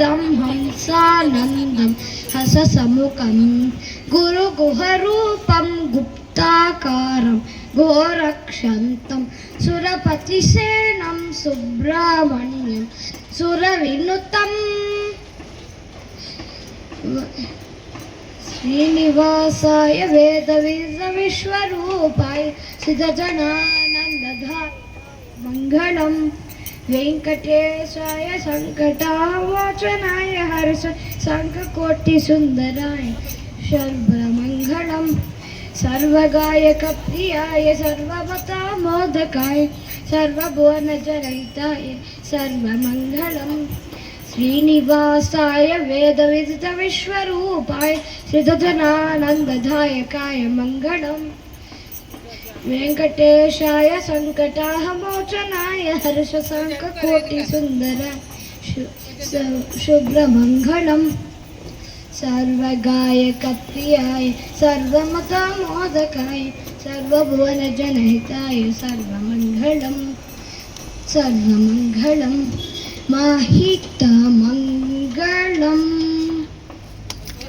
दं हंसानन्दं हससमुखं गुरुगुहरूपं गुप्ताकारं गोरक्षन्तं सुरपतिसेनं सुब्रह्मण्यं सुरविनुतं श्रीनिवासाय वेदविश्वरूपाय सिद्धजनानन्दधाय मङ्गलम् वेंकटेशाय संकटामोचनाय हर्ष शंखकोटिसुन्दराय सर्वमङ्गलं सर्वगायकप्रियाय सर्वभक्तमोदकाय सर्वभुवनजनहिताय सर्वमङ्गलं श्रीनिवासाय वेदविश्वरूपाय सिद्धजनानन्ददायकाय मङ्गलम् वेंकटेशाय संकटामोचनाय हर्षशङ्खकोटिसुन्दराय शुभ्रमङ्गलं सर्वगायकप्रियाय सर्वमतमोदकाय सर्वभुवनजनहिताय सर्वमङ्गलं सर्वमङ्गलं माहितमङ्गलम्।